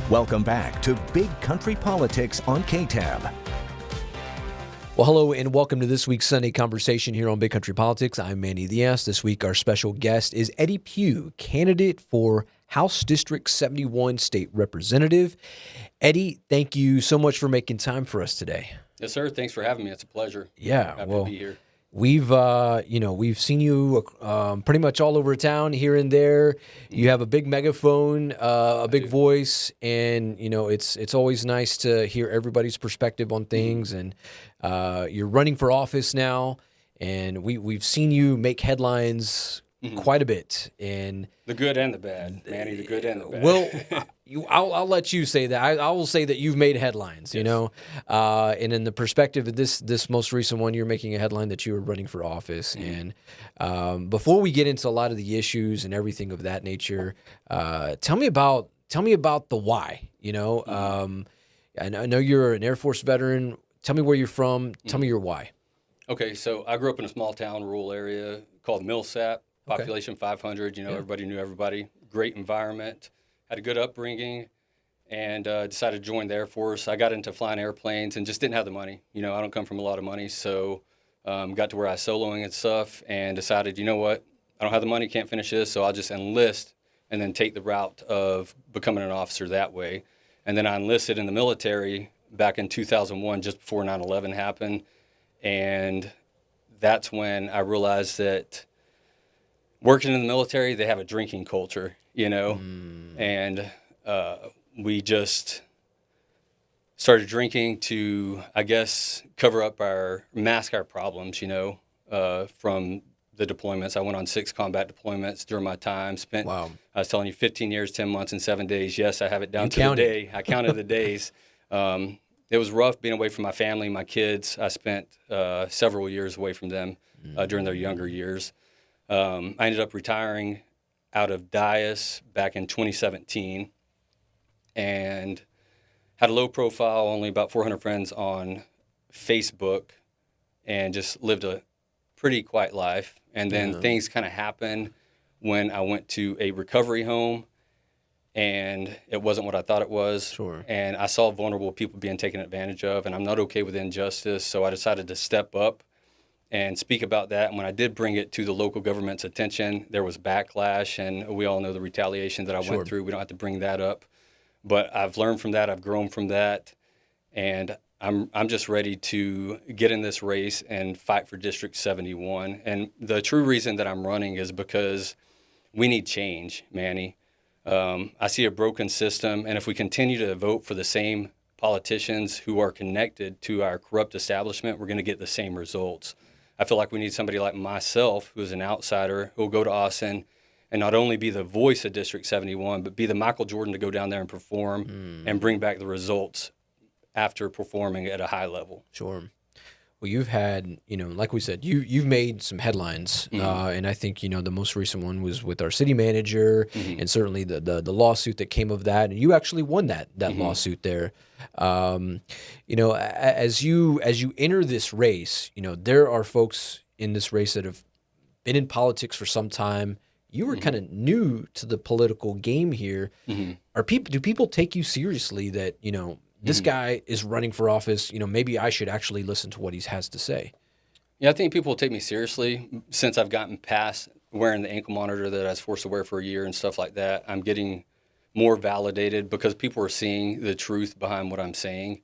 Welcome back to Big Country Politics on KTAB. Well, hello and welcome to this week's Sunday Conversation here on Big Country Politics. I'm Manny Diaz. This week our special guest is Eddie Pugh, candidate for House District 71 State Representative. Eddie, thank you so much for making time for us today. Yes, sir. Thanks for having me. It's a pleasure. Yeah, Happy to be here. We've seen you pretty much all over town, here and there. You have a big megaphone, a big voice, and it's always nice to hear everybody's perspective on things. And you're running for office now, and we've seen you make headlines quite a bit, and the good and the bad, Manny. The good and the bad. Well, I'll let you say that. I will say that you've made headlines, Yes. And in the perspective of this most recent one, you're making a headline that you were running for office. And before we get into a lot of the issues and everything of that nature, tell me about the why. I know you're an Air Force veteran. Tell me where you're from. Tell me your why. Okay, so I grew up in a small town, rural area called Millsap. Population 500. Everybody knew everybody. Great environment. Had a good upbringing, and decided to join the Air Force. I got into flying airplanes and just didn't have the money. I don't come from a lot of money, so got to where I was soloing and stuff, and decided, you know what, I don't have the money, can't finish this, so I'll just enlist and then take the route of becoming an officer that way. And then I enlisted in the military back in 2001, just before 9/11 happened, and that's when I realized that working in the military, they have a drinking culture, and we just started drinking to, I guess, mask our problems, from the deployments. I went on 6 combat deployments during my time. Wow. I was telling you, 15 years, 10 months, and 7 days. Yes, I have it down to the day. I counted the days. It was rough being away from my family, my kids. I spent several years away from them during their younger years. I ended up retiring out of Dias back in 2017 and had a low profile, only about 400 friends on Facebook, and just lived a pretty quiet life. And then things kind of happened when I went to a recovery home, and it wasn't what I thought it was. Sure. And I saw vulnerable people being taken advantage of, and I'm not okay with injustice, so I decided to step up and speak about that. And when I did bring it to the local government's attention, there was backlash, and we all know the retaliation that I went through. We don't have to bring that up. But I've learned from that. I've grown from that. And I'm just ready to get in this race and fight for District 71. And the true reason that I'm running is because we need change, Manny. I see a broken system, and if we continue to vote for the same politicians who are connected to our corrupt establishment, we're going to get the same results. I feel like we need somebody like myself, who's an outsider, who will go to Austin and not only be the voice of District 71, but be the Michael Jordan to go down there and perform and bring back the results after performing at a high level. Sure. Well, you've had, like we said, you've made some headlines, and I think, the most recent one was with our city manager, and certainly the lawsuit that came of that, and you actually won that lawsuit there. As you enter this race, there are folks in this race that have been in politics for some time. You were kind of new to the political game here. Do people take you seriously that, this guy is running for office, maybe I should actually listen to what he has to say? Yeah, I think people take me seriously since I've gotten past wearing the ankle monitor that I was forced to wear for a year and stuff like that. I'm getting more validated because people are seeing the truth behind what I'm saying,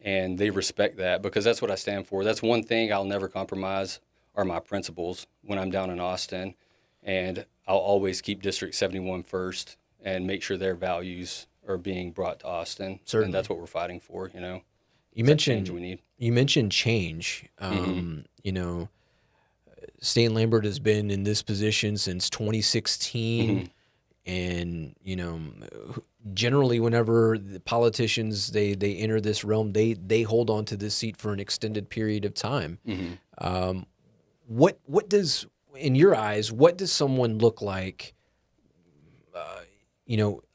and they respect that because that's what I stand for. That's one thing I'll never compromise are my principles when I'm down in Austin, and I'll always keep District 71 first and make sure their values are being brought to Austin. Certainly. And that's what we're fighting for, You mentioned change we need. You mentioned change. Stan Lambert has been in this position since 2016, and generally, whenever the politicians they enter this realm, they hold on to this seat for an extended period of time. What does, in your eyes, what does someone look like?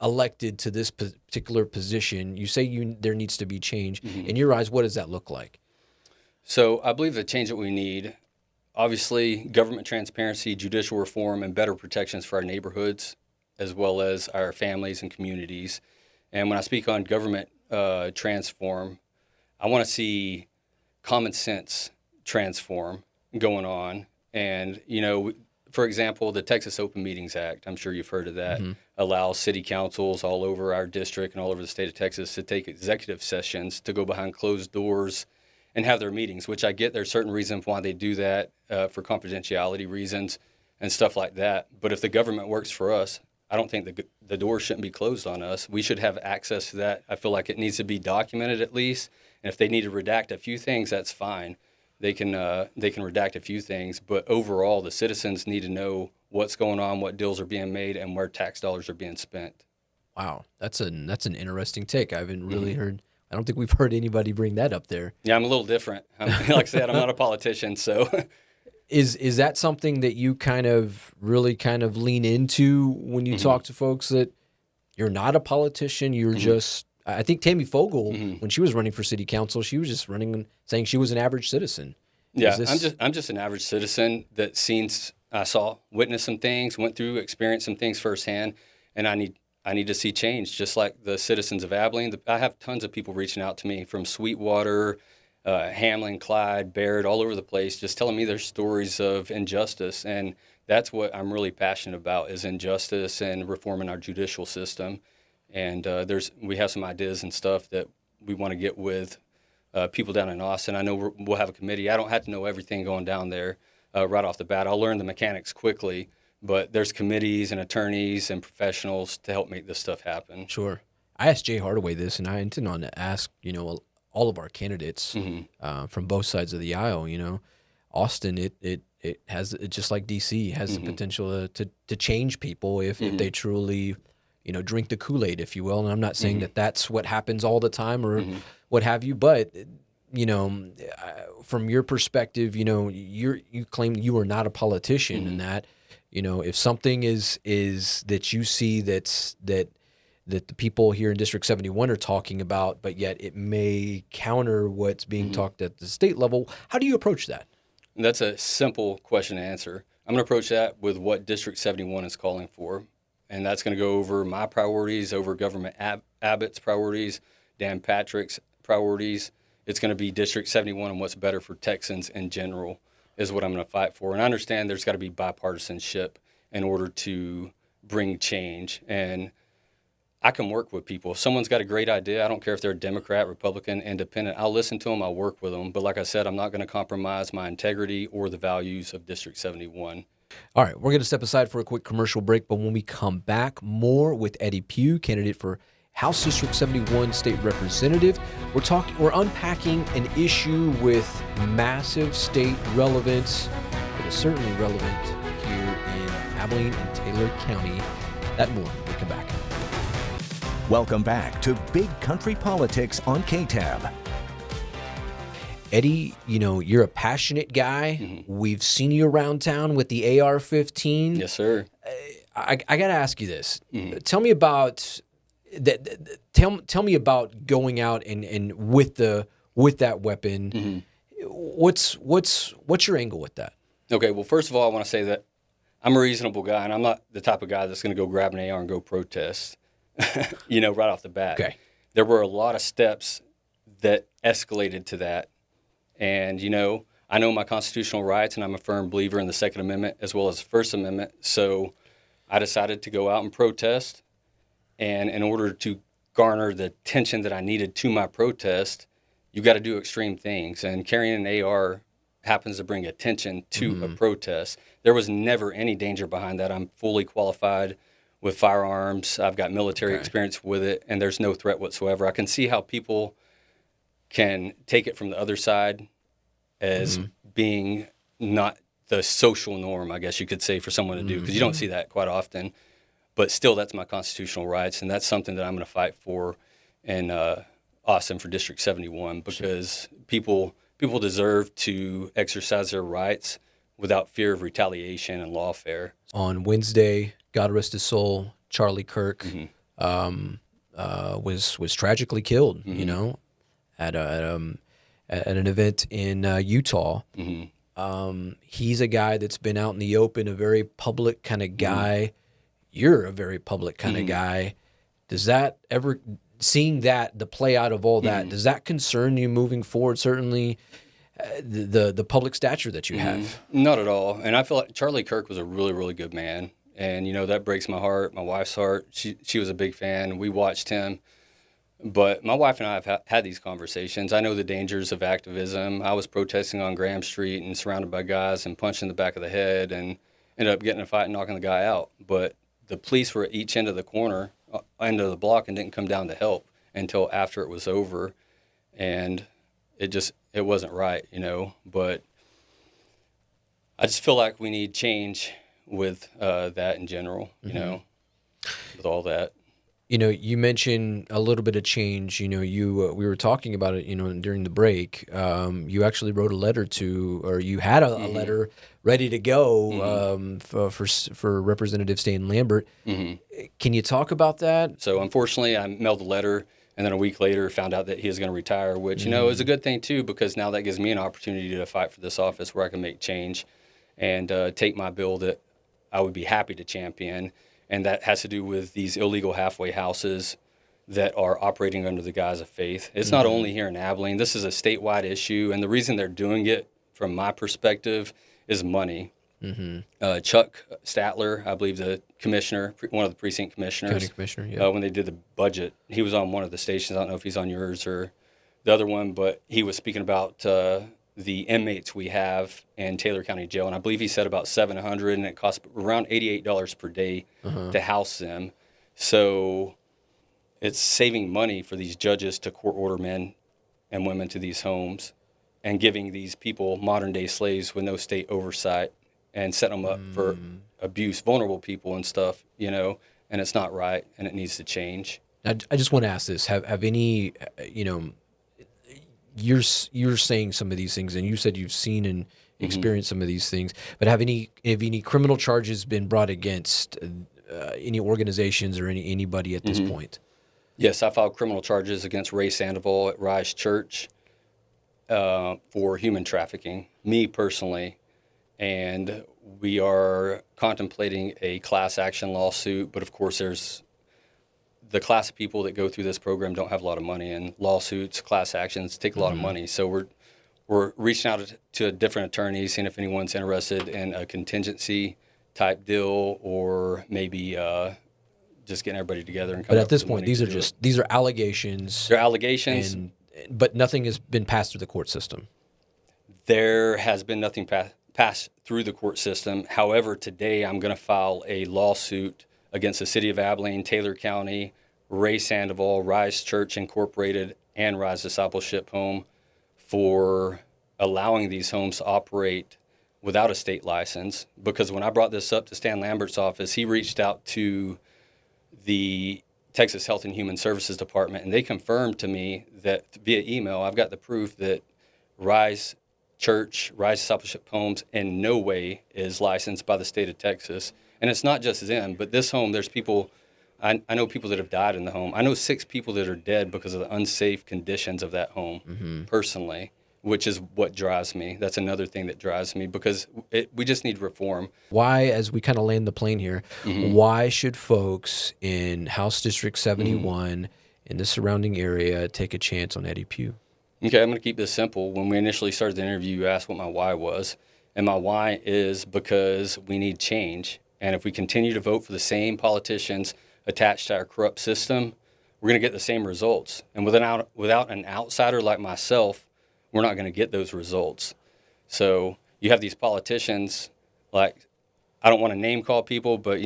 Elected to this particular position? You say there needs to be change. In your eyes, what does that look like? So I believe the change that we need, obviously, government transparency, judicial reform, and better protections for our neighborhoods, as well as our families and communities. And when I speak on government transform, I want to see common sense transform going on. And, you know, for example, the Texas Open Meetings Act, I'm sure you've heard of that, allows city councils all over our district and all over the state of Texas to take executive sessions to go behind closed doors and have their meetings, which I get there's certain reasons why they do that for confidentiality reasons and stuff like that. But if the government works for us, I don't think the door shouldn't be closed on us. We should have access to that. I feel like it needs to be documented at least. And if they need to redact a few things, that's fine. They can redact a few things, but overall, the citizens need to know what's going on, what deals are being made, and where tax dollars are being spent. Wow, that's an interesting take. I haven't really heard. I don't think we've heard anybody bring that up there. Yeah, I'm a little different. Like I said, I'm not a politician, so. Is that something that you really lean into when you talk to folks, that you're not a politician, you're just? I think Tammy Fogel, when she was running for city council, she was just running saying she was an average citizen. Yeah, I'm just an average citizen that witnessed some things, went through, experienced some things firsthand, and I need to see change, just like the citizens of Abilene. I have tons of people reaching out to me from Sweetwater, Hamlin, Clyde, Baird, all over the place, just telling me their stories of injustice, and that's what I'm really passionate about, is injustice and reforming our judicial system. And we have some ideas and stuff that we want to get with people down in Austin. I know we'll have a committee. I don't have to know everything going down there right off the bat. I'll learn the mechanics quickly, but there's committees and attorneys and professionals to help make this stuff happen. Sure. I asked Jay Hardaway this, and I intend on to ask, all of our candidates from both sides of the aisle. Austin, it has, just like DC, has the potential to change people if they truly drink the Kool-Aid, if you will. And I'm not saying that that's what happens all the time or what have you, but, from your perspective, you claim you are not a politician, and that, if something is that you see that the people here in District 71 are talking about, but yet it may counter what's being talked at the state level, how do you approach that? That's a simple question to answer. I'm going to approach that with what District 71 is calling for. And that's going to go over my priorities, over Governor Abbott's priorities, Dan Patrick's priorities. It's going to be District 71 and what's better for Texans in general is what I'm going to fight for. And I understand there's got to be bipartisanship in order to bring change. And I can work with people. If someone's got a great idea, I don't care if they're a Democrat, Republican, Independent, I'll listen to them, I'll work with them. But like I said, I'm not going to compromise my integrity or the values of District 71. All right, we're going to step aside for a quick commercial break, but when we come back, more with Eddie Pugh, candidate for House District 71 State Representative. We're unpacking an issue with massive state relevance that is certainly relevant here in Abilene and Taylor County. That and more. We'll come back. Welcome back to Big Country Politics on KTAB. Eddie, you're a passionate guy. We've seen you around town with the AR-15. Yes, sir. I got to ask you this. Tell me about that. Tell me about going out and with that weapon. What's your angle with that? Okay. Well, first of all, I want to say that I'm a reasonable guy, and I'm not the type of guy that's going to go grab an AR and go protest. Right off the bat. Okay. There were a lot of steps that escalated to that. And, I know my constitutional rights, and I'm a firm believer in the Second Amendment as well as the First Amendment. So I decided to go out and protest. And in order to garner the attention that I needed to my protest, you got to do extreme things. And carrying an AR happens to bring attention to a protest. There was never any danger behind that. I'm fully qualified with firearms. I've got military experience with it, and there's no threat whatsoever. I can see how people can take it from the other side as being not the social norm, I guess you could say, for someone to do, because you don't see that quite often. But still, that's my constitutional rights, and that's something that I'm going to fight for in Austin for District 71, because people deserve to exercise their rights without fear of retaliation and lawfare. On Wednesday, God rest his soul, Charlie Kirk was tragically killed, at an event in Utah. He's a guy that's been out in the open, a very public kind of guy. You're a very public kind of guy. Does that ever seeing that, the play out of all that, does that concern you moving forward? Certainly, the public stature that you have. Not at all. And I feel like Charlie Kirk was a really, really good man. And, that breaks my heart, my wife's heart. She was a big fan. We watched him. But my wife and I have had these conversations. I know the dangers of activism. I was protesting on Graham Street and surrounded by guys and punched in the back of the head and ended up getting in a fight and knocking the guy out. But the police were at each end of the corner, end of the block, and didn't come down to help until after it was over. And it wasn't right, But I just feel like we need change with that in general, with all that. You mentioned a little bit of change. We were talking about it, during the break. You actually wrote a letter or you had a letter ready to go for Representative Stan Lambert. Can you talk about that? So unfortunately, I mailed a letter, and then a week later found out that he was going to retire, which, is a good thing too, because now that gives me an opportunity to fight for this office where I can make change and take my bill that I would be happy to champion. And that has to do with these illegal halfway houses that are operating under the guise of faith. It's not only here in Abilene. This is a statewide issue, and the reason they're doing it, from my perspective, is money. Chuck Statler, I believe the commissioner, one of the precinct commissioners, county commissioner, yeah. When they did the budget, he was on one of the stations. I don't know if he's on yours or the other one, but he was speaking about the inmates we have in Taylor County Jail, and I believe he said about 700, and it costs around $88 per day to house them. So it's saving money for these judges to court order men and women to these homes and giving these people modern-day slaves with no state oversight and setting them up for abuse, vulnerable people and stuff, and it's not right, and it needs to change. I just want to ask this. Have any, you're saying some of these things, and you said you've seen and experienced some of these things, but have any criminal charges been brought against any organizations or anybody at this point? Yes, I filed criminal charges against Ray Sandoval at Rise Church for human trafficking, me personally, and we are contemplating a class action lawsuit, but of course there's the class of people that go through this program don't have a lot of money, and lawsuits, class actions take a lot of money. So we're reaching out to different attorneys, seeing if anyone's interested in a contingency type deal, or maybe just getting everybody together and. But at this point, these are allegations. They're allegations, but nothing has been passed through the court system. There has been nothing passed through the court system. However, today I'm going to file a lawsuit against the City of Abilene, Taylor County, Ray Sandoval, Rise Church Incorporated, and Rise Discipleship Home for allowing these homes to operate without a state license. Because when I brought this up to Stan Lambert's office, he reached out to the Texas Health and Human Services Department, and they confirmed to me that via email, I've got the proof that Rise Church, Rise Discipleship Homes in no way is licensed by the state of Texas. And it's not just them, but this home, there's people, I know people that have died in the home. I know 6 people that are dead because of the unsafe conditions of that home, personally, which is what drives me. That's another thing that drives me, because we just need reform. Why, as we kind of land the plane here, why should folks in House District 71 in the surrounding area take a chance on Eddie Pugh? Okay, I'm going to keep this simple. When we initially started the interview, you asked what my why was. And my why is because we need change. And if we continue to vote for the same politicians attached to our corrupt system, we're going to get the same results. And without an outsider like myself, we're not going to get those results. So you have these politicians, like, I don't want to name call people, but,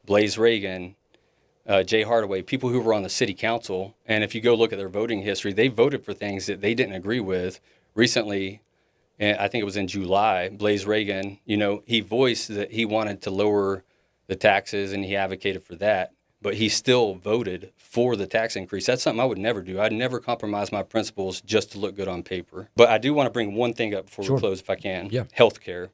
Blaze Reagan, Jay Hardaway, people who were on the city council. And if you go look at their voting history, they voted for things that they didn't agree with. Recently, and I think it was in July, Blaze Reagan, he voiced that he wanted to lower the taxes, and he advocated for that, but he still voted for the tax increase. That's something I would never do. I'd never compromise my principles just to look good on paper. But I do want to bring one thing up before we close, if I can. Yeah. Healthcare.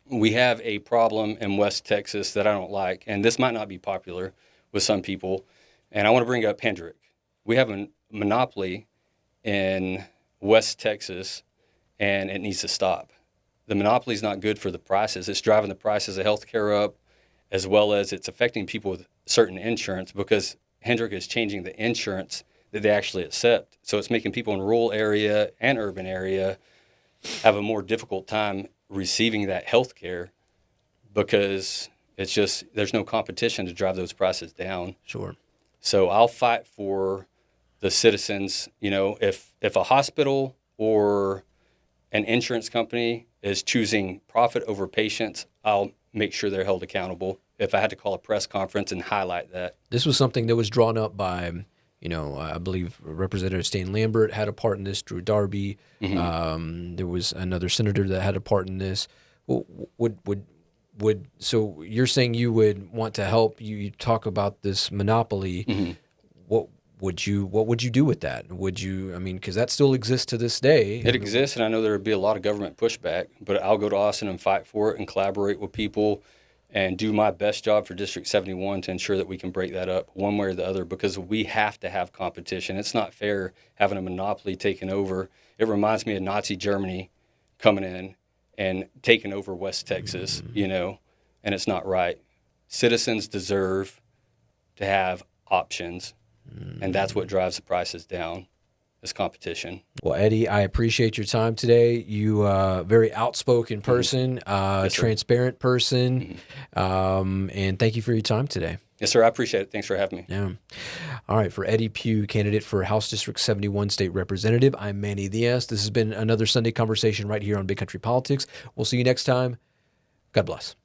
We have a problem in West Texas that I don't like, and this might not be popular with some people, and I want to bring up Hendrick. We have a monopoly in West Texas, and it needs to stop. The monopoly is not good for the prices. It's driving the prices of healthcare up, as well as it's affecting people with certain insurance, because Hendrick is changing the insurance that they actually accept. So it's making people in rural area and urban area have a more difficult time receiving that health care because it's just there's no competition to drive those prices down. Sure. So I'll fight for the citizens. You know, if a hospital or an insurance company is choosing profit over patients, I'll make sure they're held accountable. If I had to call a press conference and highlight that. This was something that was drawn up by, I believe Representative Stan Lambert had a part in this, Drew Darby. There was another senator that had a part in this. So you're saying you would want to help? You talk about this monopoly. What would you do with that? Would you? I mean, because that still exists to this day. It exists, and I know there would be a lot of government pushback. But I'll go to Austin and fight for it, and collaborate with people, and do my best job for District 71 to ensure that we can break that up one way or the other, because we have to have competition. It's not fair having a monopoly taken over. It reminds me of Nazi Germany coming in and taking over West Texas, and it's not right. Citizens deserve to have options, and that's what drives the prices down. Is competition. Well, Eddie, I appreciate your time today. You very outspoken person, Yes, transparent person, and thank you for your time today. Yes, sir. I appreciate it. Thanks for having me. Yeah. All right. For Eddie Pugh, candidate for House District 71 State Representative, I'm Manny Diaz. This has been another Sunday Conversation right here on Big Country Politics. We'll see you next time. God bless.